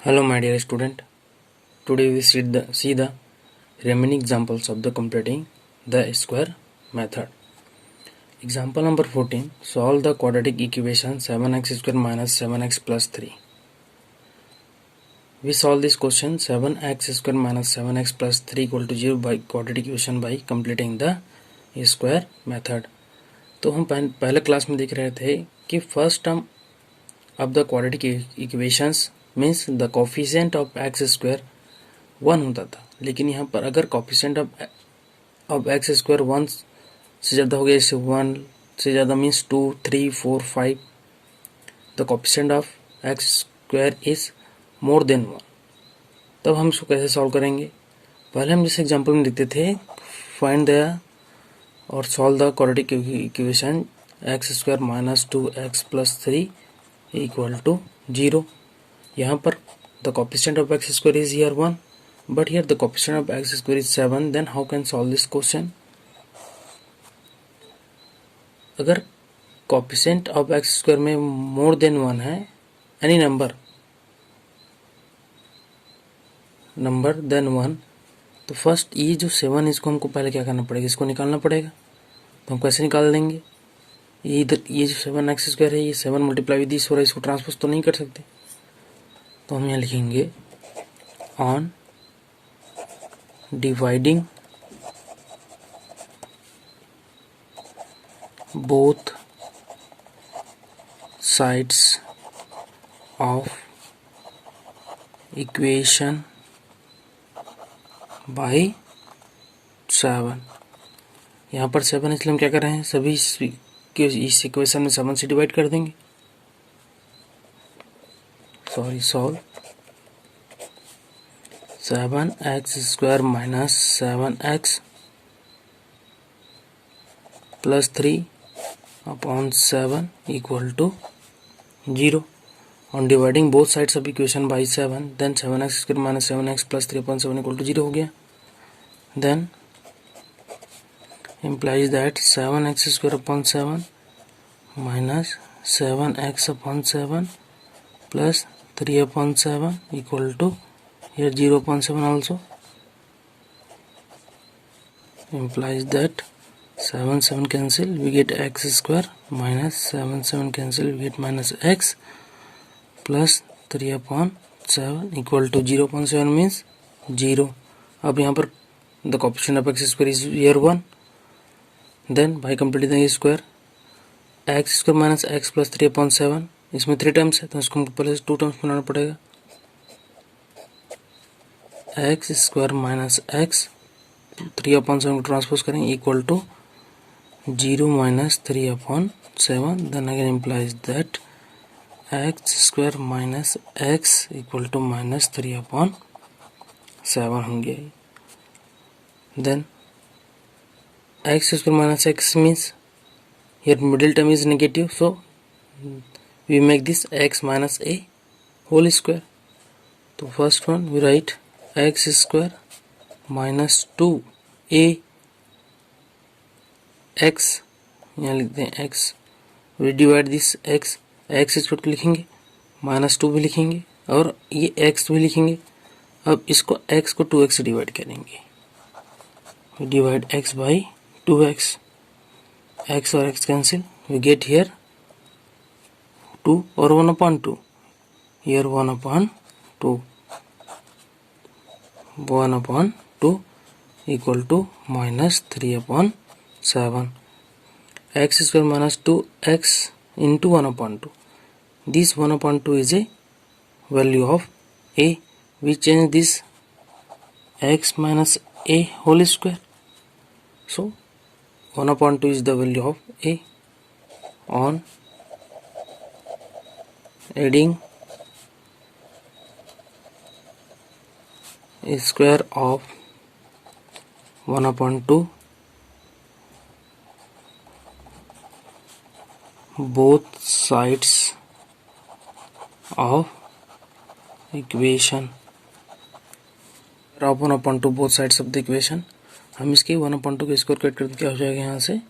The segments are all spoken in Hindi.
Hello my dear student, today we see the remaining examples of the completing the square method. Example number 14, solve the quadratic equation 7x square minus 7x plus 3. We solve this question 7x square minus 7x plus 3 equal to 0 by quadratic equation by completing the square method. तो हम पहले क्लास में देख रहे थे कि first term of the quadratic equations means the coefficient of x square 1 होता था, लेकिन यहाँ पर अगर कोफिशिएंट ऑफ एक्स स्क्वायर 1 से ज़्यादा हो गया, जैसे 1 से ज़्यादा means 2, 3, 4, 5, the coefficient of x square is more than 1, तब हम इसको कैसे सॉल्व करेंगे। पहले हम जिस एग्जाम्पल में लिखते थे फाइंड द और solve the quadratic equation x square minus 2x plus 3 equal to 0. यहाँ पर the coefficient of x square is here 1, but here the coefficient of x square is 7. Then how can solve this question? अगर coefficient of x square में more than 1 है, any number than 1, तो फर्स्ट ये जो 7 इसको हमको पहले क्या करना पड़ेगा, इसको निकालना पड़ेगा. तो हम कैसे निकाल देंगे, ये इधर ये जो 7x स्क्वायर है ये 7 मल्टीप्लाई विद दिस हो रहा है, इसको ट्रांसपोज तो नहीं कर सकते. तो हम यहाँ लिखेंगे on dividing both sides of equation by 7. यहाँ पर 7 इसलिए हम क्या कर रहे हैं, सभी इस इक्वेशन में 7 से डिवाइड कर देंगे. solve 7x square minus 7x plus 3 upon 7 equal to 0. On dividing both sides of equation by 7, then 7x square minus 7x plus 3 upon 7 equal to 0 हो गया. Then implies that 7x square upon 7 minus 7x upon 7 plus 3 upon 7 equal to here 0 upon 7 also, implies that 7 cancel, we get x square minus 7 cancel, we get minus x plus 3 upon 7 equal to 0 upon 7 means 0. अब यहाँ पर the coefficient of x square is here 1. Then by completing the square, x square minus x plus 3 upon 7, इसमें 3 टर्म्स है तो इसको हमको पहले 2 टर्म्स बनाना पड़ेगा. X square minus x 3 upon 7 को ट्रांसपोज करेंगे equal to 0 minus 3 upon 7. Then again implies that x square minus x equal to minus 3 upon 7 होंगे. Then x square minus x means here middle term is negative, so we make this x minus a whole square. तो first one we write x square minus 2a x, यहाँ लिखते हैं x, we divide this x square को लिखेंगे, minus 2 भी लिखेंगे और ये x भी लिखेंगे. अब इसको x को 2x से डिवाइड करेंगे, we divide x by 2x, x और x cancel, we get here 2 और 1 upon 2, here 1 upon 2, 1 upon 2 equal to minus 3 upon 7. X square minus 2x into 1 upon 2. This 1 upon 2 is a value of a. We change this x minus a whole square. So 1 upon 2 is the value of a. On adding a square of 1 upon 2 both sides of equation of 1 upon 2 both sides of the equation. हम इसके 1 upon 2 के स्क्वायर कट करके क्या हो जाएगा, यहाँ से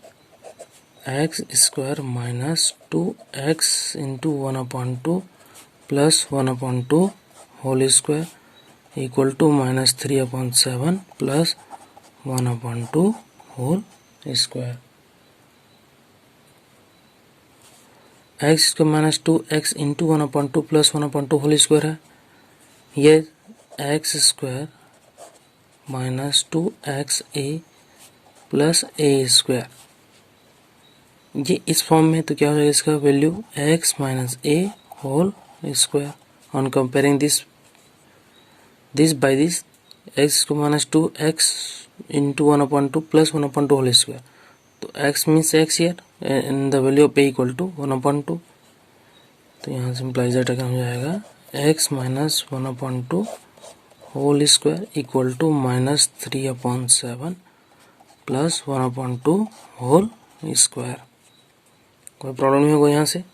x square minus 2x into 1 upon 2 plus 1 upon 2 whole square equal to -3/7 plus 1/2 whole square. X square -2 x into 1/2 plus 1/2 whole square है। ये x square -2xa plus a square, ये इस फॉर्म में तो क्या हो जाएगा इसका value x minus a whole square. On comparing this by this x को -2 x into 1/2 plus 1/2 whole square, तो x means x here and the value of a equal to 1/2, तो यहाँ से इम्प्लाइज दैट अगर हो जाएगा x minus 1/2 whole square equal to -3/7 plus 1/2 whole square. कोई प्रॉब्लम नहीं होगा यहाँ से।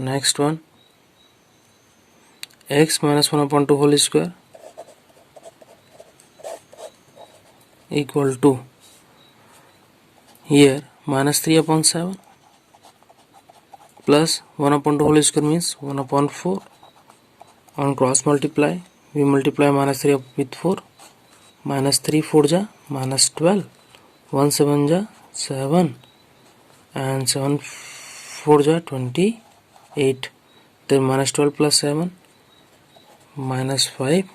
Next one x minus 1/2 whole square equal to here -3/7 plus 1/2 whole square means 1/4। On cross multiply we multiply -3 with 4, -3 4 जा -12, 1 7 जा 7 and 7 4 जा 28, then -12 plus 7 -5/28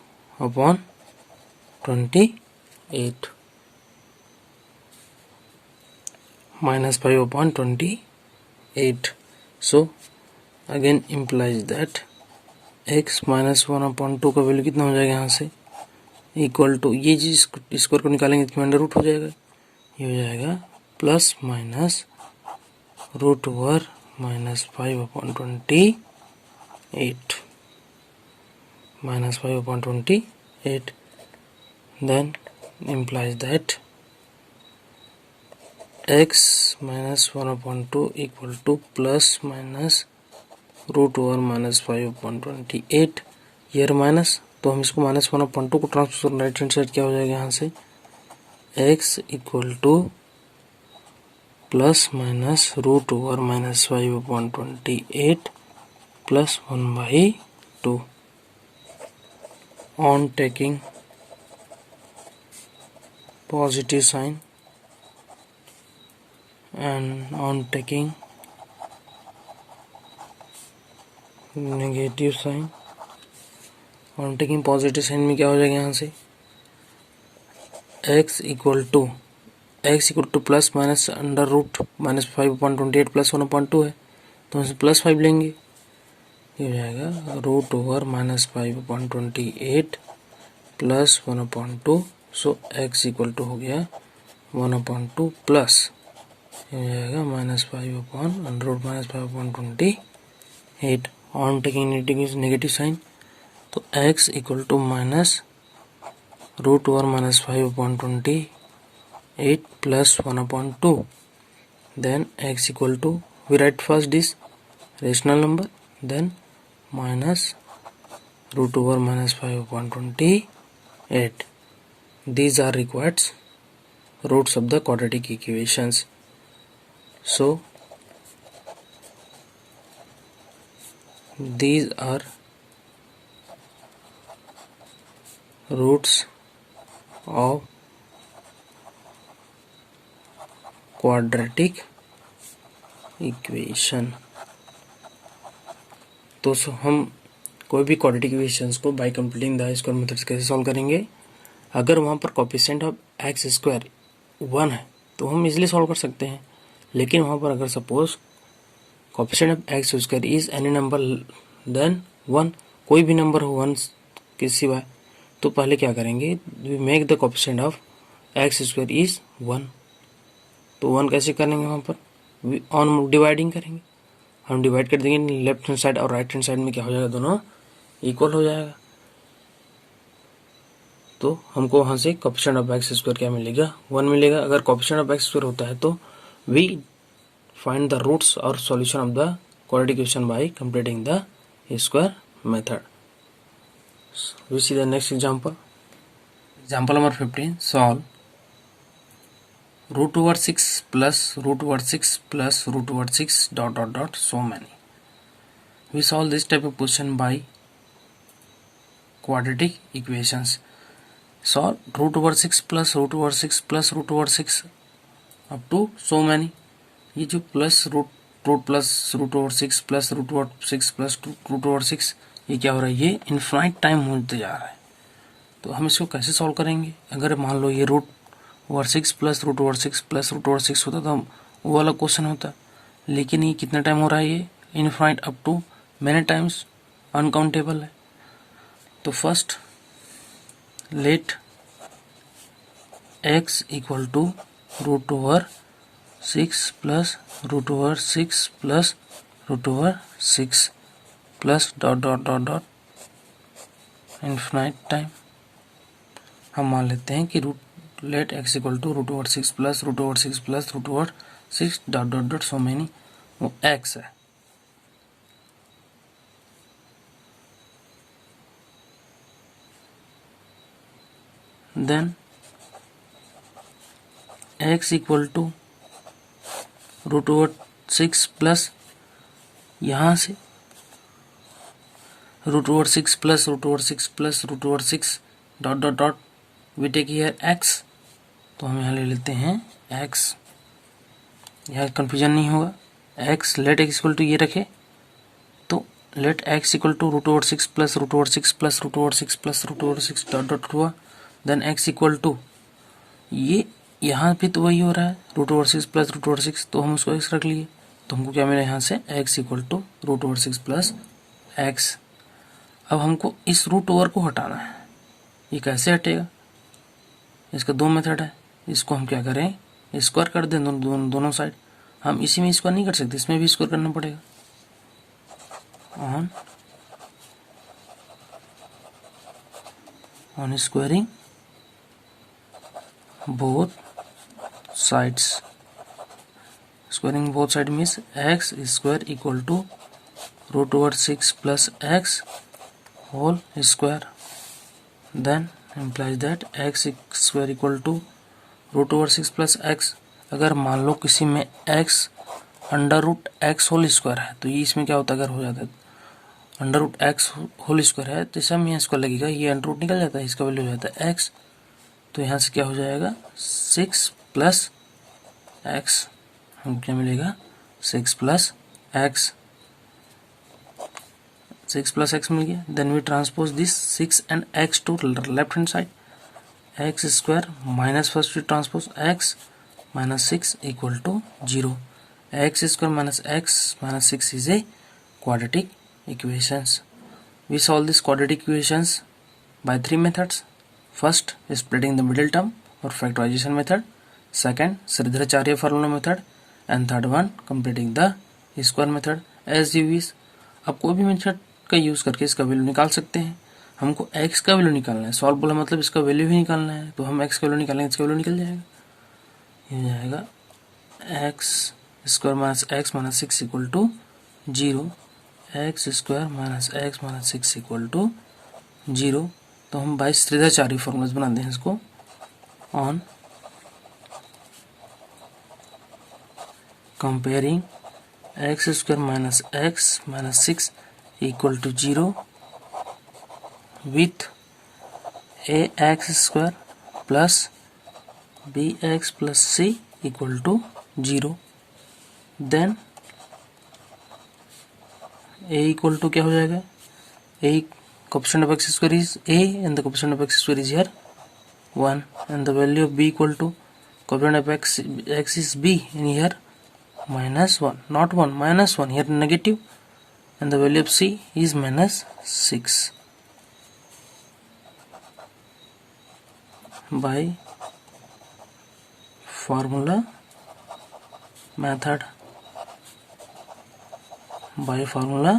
-5/28। so again implies that x minus 1/2 का वैल्यू कितना हो जाएगा यहाँ से इक्वल टू, ये जी स्क्वायर को निकालेंगे तो अंडर रूट हो जाएगा, ये हो जाएगा plus minus root over -5/28 -5/28, then implies that x minus 1/2 equal to plus minus root over -5/28, year minus, तो हम इसको -1/2 को ट्रांसफर राइट हैंड साइड क्या हो जाएगा यहाँ से x equal to plus minus root over -5/28 plus 1/2। On taking positive sign and on taking negative sign, on taking positive sign में क्या हो जाएगा यहाँ से x equal to plus minus under root -5/28 plus 1/2 है, तो हम प्लस 5 लेंगे, ये हो जाएगा root over -5/28 plus 1/2। So x equal to हो गया 1/2 प्लस ये हो जाएगा -5/28। ऑन टेकिंग नेगेटिव साइन, तो x equal to minus root over -5/28 plus 1/2, then x equal to we write first this rational number, then minus root over -5/28। these are required roots of the quadratic equations. So these are roots of quadratic equation। तो हम कोई भी क्वाड्रेटिक इक्वेशंस को bye completing the square methods कैसे सॉल्व करेंगे, अगर वहाँ पर कोएफिशिएंट ऑफ एक्स स्क्वायर 1 है तो हम इजीली सॉल्व कर सकते हैं, लेकिन वहाँ पर अगर suppose coefficient of x square is any number then 1, कोई भी नंबर हो 1 के सिवाय, तो पहले क्या करेंगे we make the coefficient of x square is 1। तो 1 कैसे करेंगे, वहाँ पर ऑन डिवाइडिंग करेंगे, हम डिवाइड कर देंगे लेफ्ट हैंड साइड और राइट हैंड साइड में क्या हो जाएगा दोनों इक्वल हो जाएगा, तो हमको वहाँ से कोएफिशिएंट ऑफ एक्स स्क्वायर क्या मिलेगा 1 मिलेगा। अगर कोएफिशिएंट ऑफ एक्स स्क्वायर होता है तो वी फाइंड द रूट्स और solution of the quadratic equation by completing the square method. We see the next example number 15, solve √6 plus √6 plus √6 ... so many। We solve this type of question by quadratic equations. Solve √6 plus √6 plus √6 up to so many. ये जो plus root plus √6 plus √6 plus √6 ये क्या हो रहा है, ये इनफाइनाइट टाइम होते जा रहा है. तो हम इसको कैसे सॉल्व करेंगे? अगर मान लो ये √6 प्लस √6 प्लस √6 होता तो वो वाला क्वेश्चन होता, लेकिन ये कितना टाइम हो रहा है, ये infinite up to many times, uncountable है. तो first let x equal to √6 plus √6 plus √6 plus dot dot dot dot infinite time. हम मान लेते हैं कि let x equal to √6 plus √6 plus √6 dot dot dot so many, वो x है. Then x equal to √6 plus यहाँ से √6 plus √6 plus √6 dot dot dot we take here x. तो हम यहाँ ले लेते हैं x, यहाँ कंफ्यूजन नहीं होगा. x let x equal to ये रखे तो let x equal to √6 plus √6 plus √6 plus √6 dot dot हुआ. देन x इक्वल टू ये यहाँ भी तो वही हो रहा है √6 प्लस √6, तो हम उसको x रख लिए. तो हमको क्या मिला यहाँ से, x equal to √6 plus x. अब हमको इस रूट ओवर को हटाना है. ये कैसे हटेगा? इसका दो मेथड है. इसको हम क्या करें, स्क्वायर कर दें दोनों साइड. हम इसी में स्क्वायर नहीं कर सकते, इसमें भी स्क्वायर करना पड़ेगा. On squaring both sides. Squaring both sides means x square equal to √6 plus x whole square. Then implies that x square equal to √6 plus x. अगर मान लो किसी में x √x होल स्क्वायर है तो ये इसमें क्या होता है, अगर हो जाता है √x होल स्क्वायर है तो इसमें यहाँ स्क्वायर लगेगा, ये अंडर निकल जाता है, इसका वैल्यू हो जाता है x. तो यहाँ से क्या हो जाएगा 6 प्लस x, हमको क्या मिलेगा 6 प्लस x. 6 प्लस x मिल गया. Then we transpose this 6 and x to left hand side. x square minus first we transpose x minus 6 equal to 0. x square minus x minus 6 is a quadratic equations. We solve this quadratic equations by three methods. First, splitting the middle term or factorization method. Second, Sridharacharya formula method. And third one, completing the square method as you wish. आप कोई भी मेथड का यूज करके इसका वैल्यू निकाल सकते हैं. हमको x का वैल्यू निकालना है. सॉल्व बोला मतलब इसका वैल्यू भी निकालना है. तो हम x का वैल्यू निकालेंगे, इसका वैल्यू निकल जाएगा. ये जाएगा x square minus x minus 6 equal to 0. x square minus x minus 6 equal to 0. तो हम 22 श्रीधराचार्य फॉर्मूलाज बनाते हैं इसको. On comparing x square minus x minus 6 equal to 0 with ax square plus bx plus c equal to 0. Then a equal to क्या हो जाएगा, a coefficient of x square is a and the coefficient of x square is here 1 and the value of b equal to coefficient of x is b in here minus 1, not 1, minus 1 here negative, and the value of c is minus 6. By formula method. By formula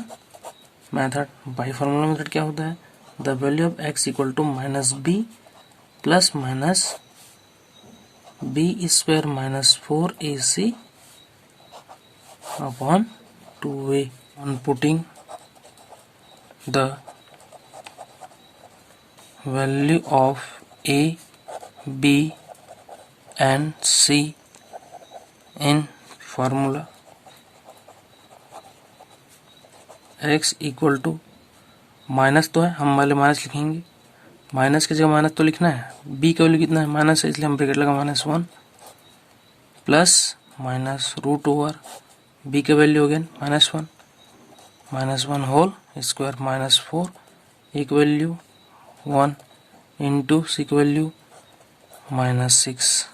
method क्या होता है, the value of x equal to minus b plus minus b square minus 4ac upon 2a. On putting the value of a, b and c in formula, x equal to minus तो है, हम वाले माइनस लिखेंगे, माइनस की जगह माइनस तो लिखना है, b का वैल्यू कितना है माइनस है, इसलिए हम ब्रैकेट लगा -1 plus minus root over b का value again -1 whole square -4 a का वैल्यू 1 इंटू c का वैल्यू -6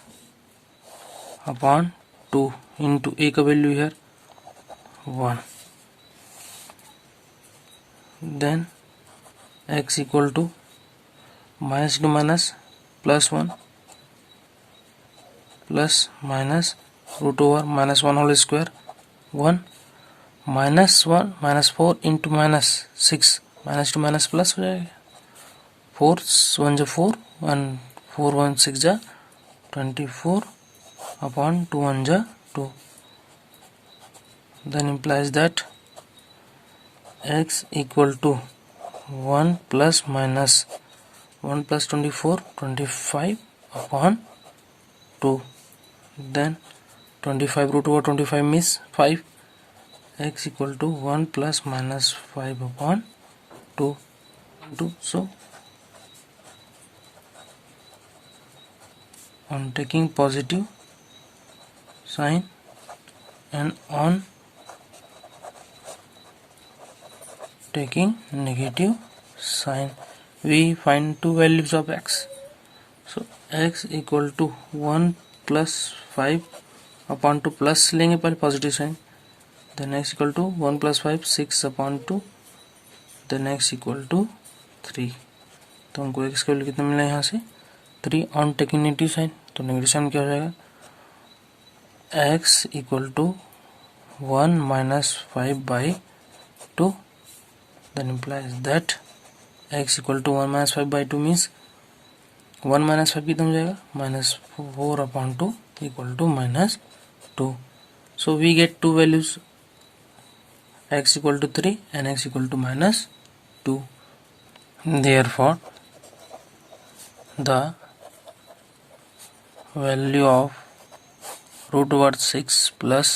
अपॉन 2 इंटू a का value here 1 then x equal to minus two minus +1 plus minus root over -1 whole square 1 -4 into -6 minus two minus plus हो जाएगा 4 1 जा 4 1 4 1 6 जा 24 अपॉन 2 1 जा 2 then implies that x equal to 1 plus minus 1 plus 24 25 upon 2 then 25 root over 25 means 5 x equal to 1 plus minus 5 upon 2 so on taking positive sign and on taking negative sign we find two values of x so x equal to 1 plus 5 upon 2 plus लेंगे पहले positive sign then x equal to 1 plus 5 6 upon 2 then x equal to 3 तो हमको x का वैल्यू कितना मिला यहाँ से 3 ऑन टेकिंग नेगेटिव साइन तो नेगेटिव साइन क्या हो जाएगा x equal to 1 minus 5 by 2 then implies that x equal to 1 minus 5 by 2 means 1 minus 5 कितना हो जाएगा -4 upon 2 equal to -2 so we get two values x equal to 3 and x equal to -2 therefore the value of root over 6 plus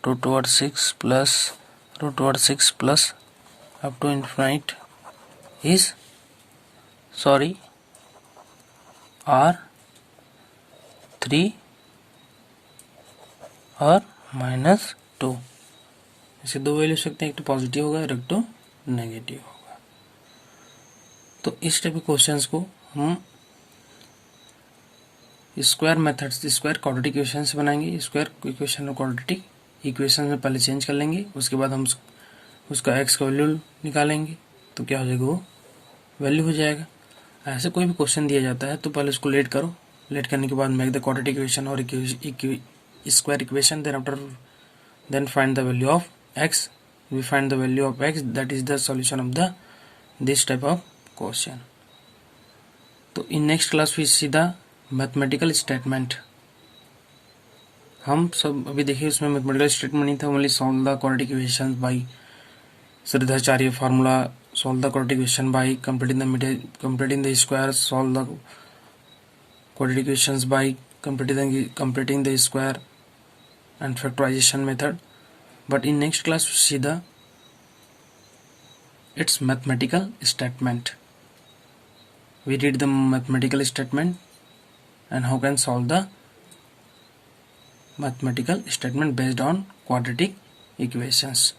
root over 6 plus root over 6 plus up to infinite is are 3 और -2 इसे दो वैल्यू सकते हैं, एक तो पॉजिटिव होगा और एक तो नेगेटिव होगा। तो इस टाइप के क्वेश्चंस को हम स्क्वायर मेथड से स्क्वायर क्वाड्रेटिक इक्वेशन से बनाएंगे। स्क्वायर इक्वेशन और क्वाड्रेटिक इक्वेशन में पहले चेंज कर लेंगे, उसके बाद हम उसका एक्स का वैल्यू निकालेंगे तो क्या हो जाएगा, वो वैल्यू हो जाएगा। ऐसे कोई भी क्वेश्चन दिया जाता है तो पहले उसको लेट करो, लेट करने के बाद मेक द क्वाड्रेटिक इक्वेशन और square equation, then find the value of X, we find the value of X, that is the solution of the this type of question. तो in next class we see the mathematical statement. हम सब अभी देखिए उसमें मैथमेटिकल स्टेटमेंट नहीं था, only solve the quadratic equation by Sridharacharya formula, solve the quadratic equation by completing the square, solve the quadratic equations by completing the square and factorization method. But in next class we see the its mathematical statement. We read the mathematical statement and how can solve the mathematical statement based on quadratic equations.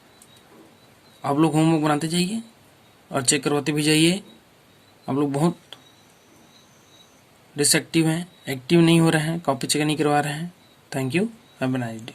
आप लोग होमवर्क बनाते जाइए और चेक करवाते भी जाइए। आप लोग बहुत डिसएक्टिव हैं, एक्टिव नहीं हो रहे हैं, कॉपी चेक नहीं करवा रहे हैं। Thank you, have a nice day.